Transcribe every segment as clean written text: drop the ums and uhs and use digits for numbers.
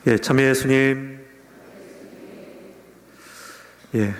예, 참여 예수님. 예,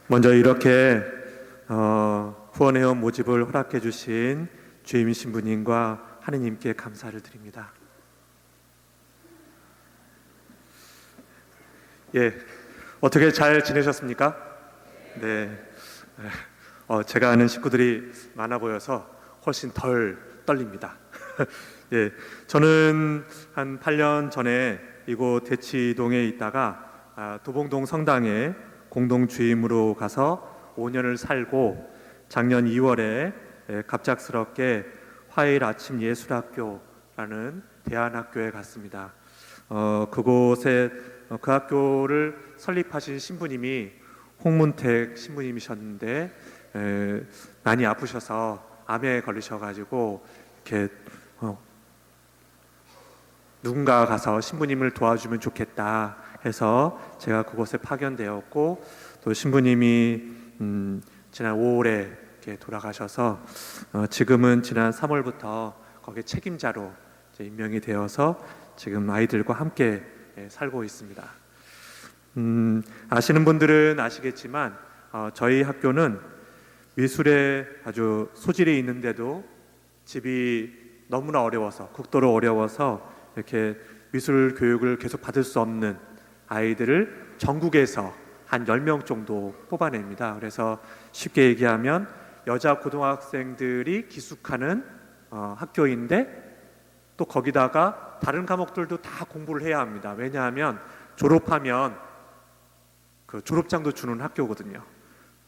먼저 이렇게 후원회원 모집을 허락해 주신 주임 신부님과 하느님께 감사를 드립니다. 예, 어떻게 잘 지내셨습니까? 네. 제가 아는 식구들이 많아 보여서 훨씬 덜 떨립니다. 예, 저는 한 8년 전에 이곳 대치동에 있다가 도봉동 성당에 공동 주임으로 가서 5년을 살고 작년 2월에 갑작스럽게 화요일 아침 예술학교라는 대안학교에 갔습니다. 그곳에 그 학교를 설립하신 신부님이 홍문택 신부님이셨는데 많이 아프셔서 암에 걸리셔가지고 이렇게 누군가 가서 신부님을 도와주면 좋겠다 해서 제가 그곳에 파견되었고, 또 신부님이 지난 5월에 이렇게 돌아가셔서 지금은 지난 3월부터 거기에 책임자로 이제 임명이 되어서 지금 아이들과 함께 살고 있습니다. 아시는 분들은 아시겠지만 저희 학교는 미술에 아주 소질이 있는데도 집이 너무나 어려워서, 극도로 어려워서 이렇게 미술 교육을 계속 받을 수 없는 아이들을 전국에서 한 10명 정도 뽑아냅니다. 그래서 쉽게 얘기하면 여자 고등학생들이 기숙하는 학교인데, 또 거기다가 다른 과목들도 다 공부를 해야 합니다. 왜냐하면 졸업하면 그 졸업장도 주는 학교거든요.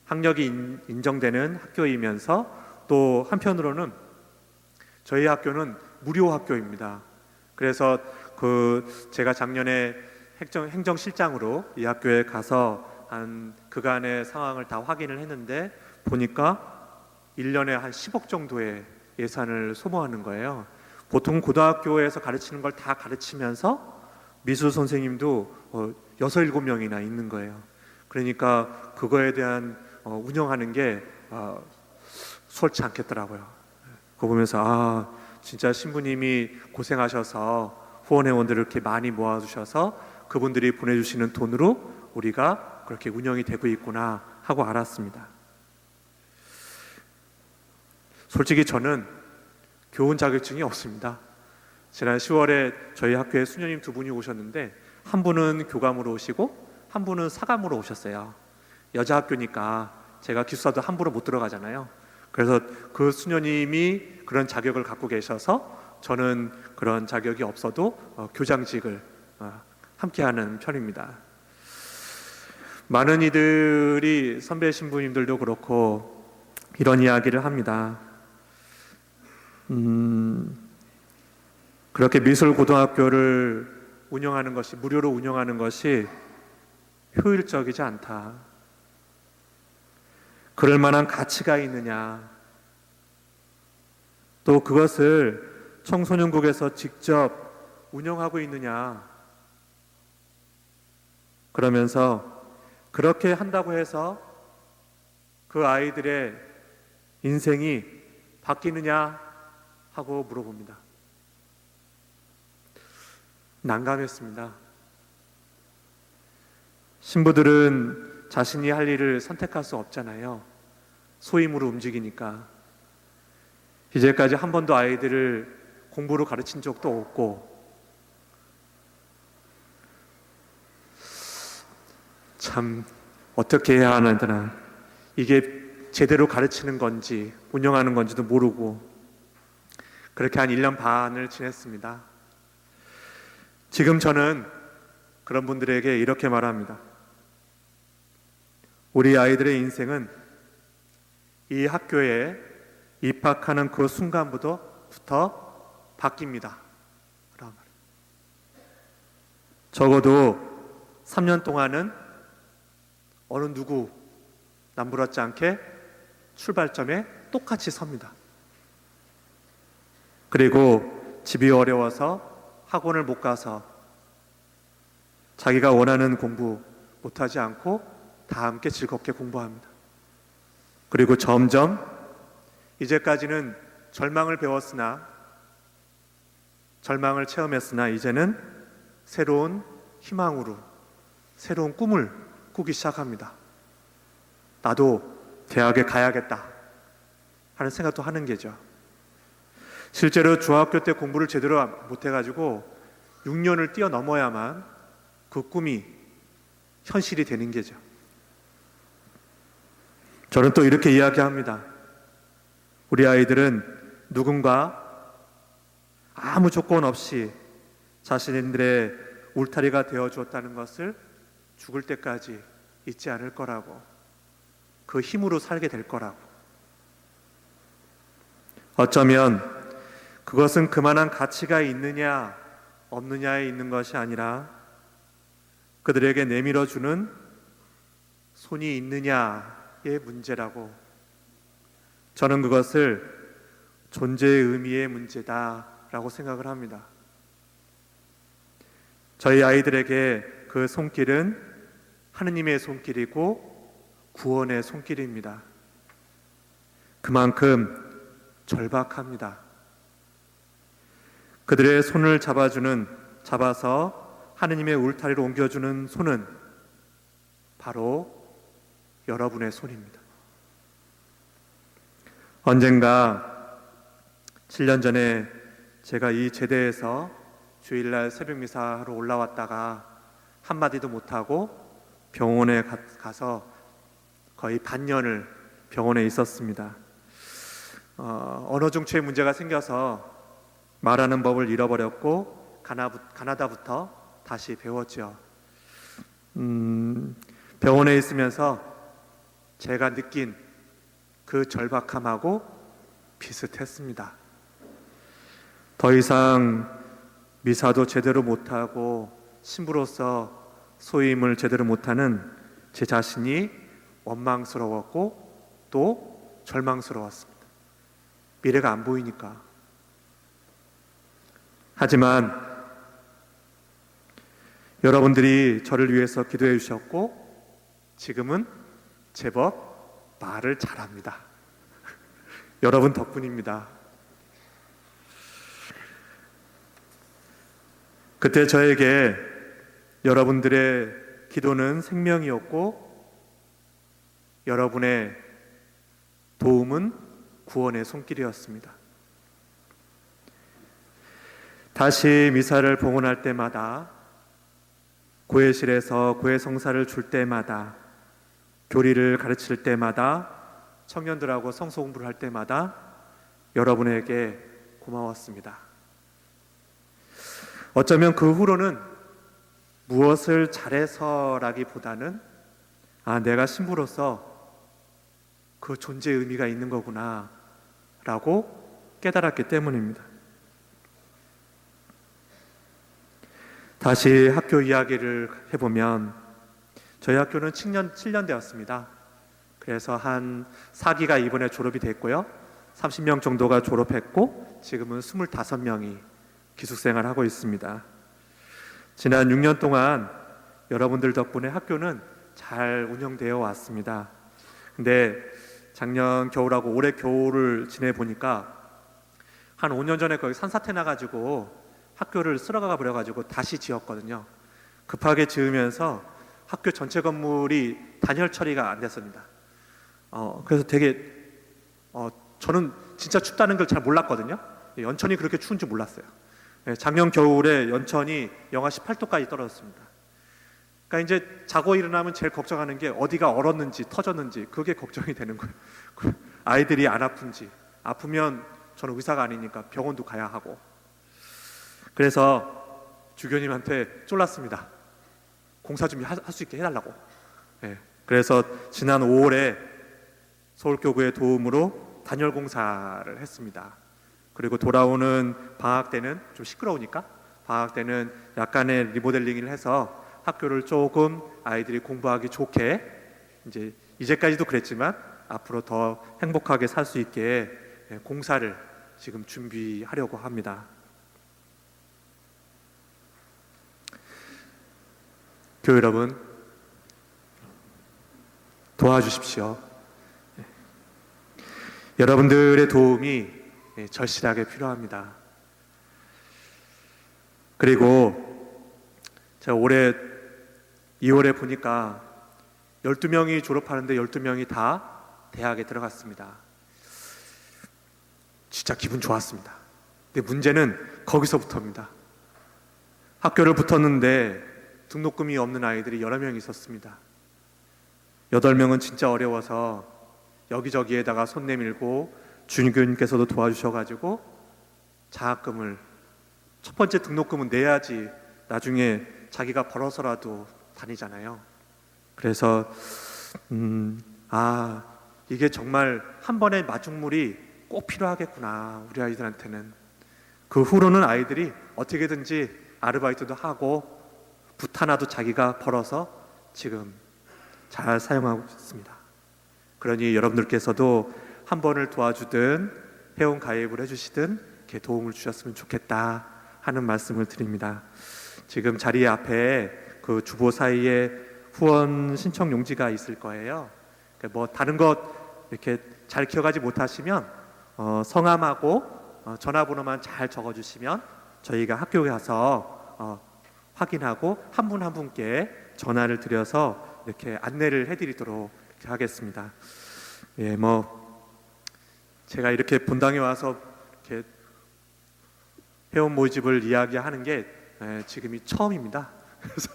학력이 인정되는 학교이면서 또 한편으로는 저희 학교는 무료 학교입니다. 그래서 제가 작년에 행정실장으로 이 학교에 가서 한 그간의 상황을 다 확인을 했는데, 보니까 1년에 한 10억 정도의 예산을 소모하는 거예요. 보통 고등학교에서 가르치는 걸 다 가르치면서 미술 선생님도 6, 7명이나 있는 거예요. 그러니까 그거에 대한 운영하는 게 수월치 않겠더라고요. 그거 보면서 진짜 신부님이 고생하셔서 후원회원들을 이렇게 많이 모아주셔서 그분들이 보내주시는 돈으로 우리가 그렇게 운영이 되고 있구나 하고 알았습니다. 솔직히 저는 교원 자격증이 없습니다. 지난 10월에 저희 학교에 수녀님 2분이 오셨는데, 한 분은 교감으로 오시고 한 분은 사감으로 오셨어요. 여자 학교니까 제가 기숙사도 함부로 못 들어가잖아요. 그래서 그 수녀님이 그런 자격을 갖고 계셔서 저는 그런 자격이 없어도 교장직을 함께하는 편입니다. 많은 이들이, 선배 신부님들도 그렇고 이런 이야기를 합니다. 그렇게 미술 고등학교를 운영하는 것이, 무료로 운영하는 것이 효율적이지 않다. 그럴 만한 가치가 있느냐. 또 그것을 청소년국에서 직접 운영하고 있느냐. 그러면서 그렇게 한다고 해서 그 아이들의 인생이 바뀌느냐 하고 물어봅니다. 난감했습니다. 신부들은 자신이 할 일을 선택할 수 없잖아요. 소임으로 움직이니까. 이제까지 한 번도 아이들을 공부로 가르친 적도 없고, 참 어떻게 해야 하나, 이게 제대로 가르치는 건지 운영하는 건지도 모르고 그렇게 한 1년 반을 지냈습니다. 지금 저는 그런 분들에게 이렇게 말합니다. 우리 아이들의 인생은 이 학교에 입학하는 그 순간부터 바뀝니다. 적어도 3년 동안은 어느 누구 남부럽지 않게 출발점에 똑같이 섭니다. 그리고 집이 어려워서 학원을 못 가서 자기가 원하는 공부 못하지 않고 다 함께 즐겁게 공부합니다. 그리고 점점 이제까지는 절망을 체험했으나 이제는 새로운 희망으로 새로운 꿈을 꾸기 시작합니다. 나도 대학에 가야겠다 하는 생각도 하는 게죠. 실제로 중학교 때 공부를 제대로 못해가지고 6년을 뛰어넘어야만 그 꿈이 현실이 되는 게죠. 저는 또 이렇게 이야기합니다. 우리 아이들은 누군가 아무 조건 없이 자신들의 울타리가 되어 주었다는 것을 죽을 때까지 잊지 않을 거라고, 그 힘으로 살게 될 거라고. 어쩌면 그것은 그만한 가치가 있느냐 없느냐에 있는 것이 아니라 그들에게 내밀어주는 손이 있느냐의 문제라고, 저는 그것을 존재의 의미의 문제다라고 생각을 합니다. 저희 아이들에게 그 손길은 하느님의 손길이고 구원의 손길입니다. 그만큼 절박합니다. 그들의 손을 잡아서 하느님의 울타리로 옮겨주는 손은 바로 여러분의 손입니다. 언젠가 7년 전에 제가 이 제대에서 주일날 새벽미사로 올라왔다가 한마디도 못하고 병원에 가서 거의 반년을 병원에 있었습니다. 언어 중추에 문제가 생겨서 말하는 법을 잃어버렸고 가나다부터 다시 배웠죠. 병원에 있으면서 제가 느낀 그 절박함하고 비슷했습니다. 더 이상 미사도 제대로 못하고 신부로서 소임을 제대로 못하는 제 자신이 원망스러웠고 또 절망스러웠습니다. 미래가 안 보이니까. 하지만 여러분들이 저를 위해서 기도해 주셨고 지금은 제법 말을 잘합니다. 여러분 덕분입니다. 그때 저에게 여러분들의 기도는 생명이었고 여러분의 도움은 구원의 손길이었습니다. 다시 미사를 봉헌할 때마다, 고해실에서 고해 성사를 줄 때마다, 교리를 가르칠 때마다, 청년들하고 성서 공부를 할 때마다 여러분에게 고마웠습니다. 어쩌면 그 후로는 무엇을 잘해서라기보다는 내가 신부로서 그 존재의 의미가 있는 거구나 라고 깨달았기 때문입니다. 다시 학교 이야기를 해보면 저희 학교는 7년대였습니다. 그래서 한 4기가 이번에 졸업이 됐고요. 30명 정도가 졸업했고 지금은 25명이 기숙생활을 하고 있습니다. 지난 6년 동안 여러분들 덕분에 학교는 잘 운영되어 왔습니다. 근데 작년 겨울하고 올해 겨울을 지내보니까 한 5년 전에 거기 산사태 나가지고 학교를 쓸어가 버려가지고 다시 지었거든요. 급하게 지으면서 학교 전체 건물이 단열 처리가 안 됐습니다. 그래서 되게 저는 진짜 춥다는 걸 잘 몰랐거든요. 연천이 그렇게 추운 줄 몰랐어요. 작년 겨울에 연천이 영하 18도까지 떨어졌습니다. 그러니까 이제 자고 일어나면 제일 걱정하는 게 어디가 얼었는지 터졌는지, 그게 걱정이 되는 거예요. 아이들이 안 아픈지, 아프면 저는 의사가 아니니까 병원도 가야 하고. 그래서 주교님한테 쫄랐습니다. 공사 준비 할 수 있게 해달라고. 그래서 지난 5월에 서울교구의 도움으로 단열 공사를 했습니다. 그리고 돌아오는 방학 때는 좀 시끄러우니까 방학 때는 약간의 리모델링을 해서 학교를 조금 아이들이 공부하기 좋게, 이제까지도 그랬지만 앞으로 더 행복하게 살 수 있게 공사를 지금 준비하려고 합니다. 교회 여러분, 도와주십시오. 여러분들의 도움이 절실하게 필요합니다. 그리고 제가 올해 2월에 보니까 12명이 졸업하는데 12명이 다 대학에 들어갔습니다. 진짜 기분 좋았습니다. 근데 문제는 거기서부터입니다. 학교를 붙었는데 등록금이 없는 아이들이 여러 명 있었습니다. 8명은 진짜 어려워서 여기저기에다가 손 내밀고 주님께서도 도와주셔가지고 장학금을, 첫 번째 등록금은 내야지 나중에 자기가 벌어서라도 다니잖아요. 그래서 이게 정말 한 번의 마중물이 꼭 필요하겠구나, 우리 아이들한테는. 그 후로는 아이들이 어떻게든지 아르바이트도 하고 붓 하나도 자기가 벌어서 지금 잘 사용하고 있습니다. 그러니 여러분들께서도 한 번을 도와주든 회원 가입을 해주시든 이렇게 도움을 주셨으면 좋겠다 하는 말씀을 드립니다. 지금 자리 앞에 그 주보 사이에 후원 신청 용지가 있을 거예요. 뭐 다른 것 이렇게 잘 기억하지 못하시면 성함하고 전화번호만 잘 적어주시면 저희가 학교에 가서 확인하고 한 분 한 분께 전화를 드려서 이렇게 안내를 해드리도록 이렇게 하겠습니다. 예, 제가 이렇게 본당에 와서 이렇게 회원 모집을 이야기하는 게 지금이 처음입니다. 그래서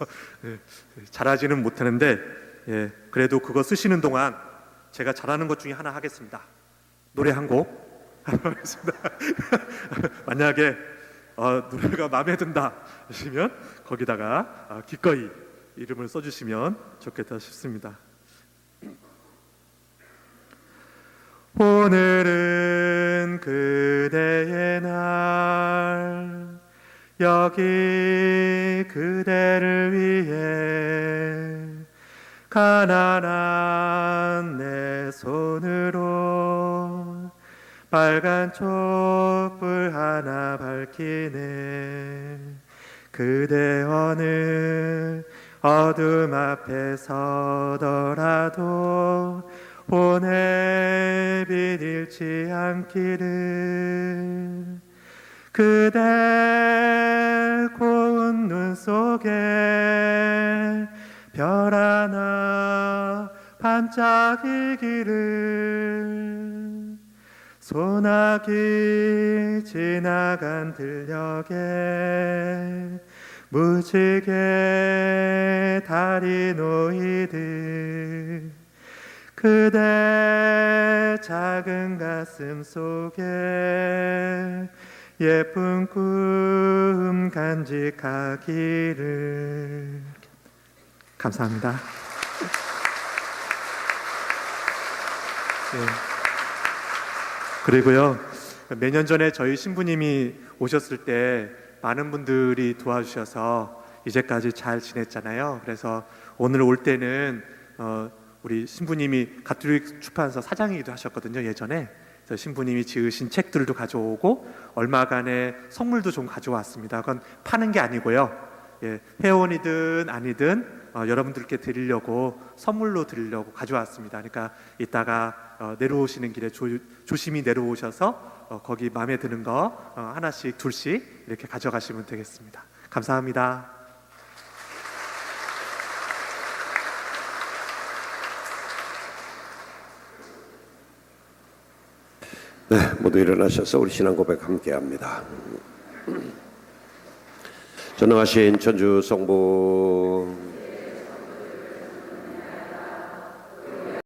잘하지는 못하는데 그래도 그거 쓰시는 동안 제가 잘하는 것 중에 하나 하겠습니다. 노래 한 곡 하겠습니다. 만약에 노래가 마음에 든다 하시면 거기다가 기꺼이 이름을 써주시면 좋겠다 싶습니다. 오늘은 그대의 날, 여기 그대를 위해 가난한 내 손으로 빨간 촛불 하나 밝히네. 그대 어느 어둠 앞에 서더라도 오늘 빛 잃지 않기를. 그대 고운 눈 속에 별 하나 반짝이기를. 소나기 지나간 들녘에 무지개 달이 놓이듯 그대 작은 가슴 속에 예쁜 꿈 간직하기를. 감사합니다. 네. 그리고요, 몇 년 전에 저희 신부님이 오셨을 때 많은 분들이 도와주셔서 이제까지 잘 지냈잖아요. 그래서 오늘 올 때는 우리 신부님이 가톨릭 출판사 사장이기도 하셨거든요, 예전에. 그래서 신부님이 지으신 책들도 가져오고 얼마간의 선물도 좀 가져왔습니다. 그건 파는 게 아니고요, 회원이든 아니든 여러분들께 드리려고, 선물로 드리려고 가져왔습니다. 그러니까 이따가 내려오시는 길에 조심히 내려오셔서 거기 마음에 드는 거 하나씩 둘씩 이렇게 가져가시면 되겠습니다. 감사합니다. 네, 모두 일어나셔서 우리 신앙 고백 함께합니다. 전능하신 천주 성부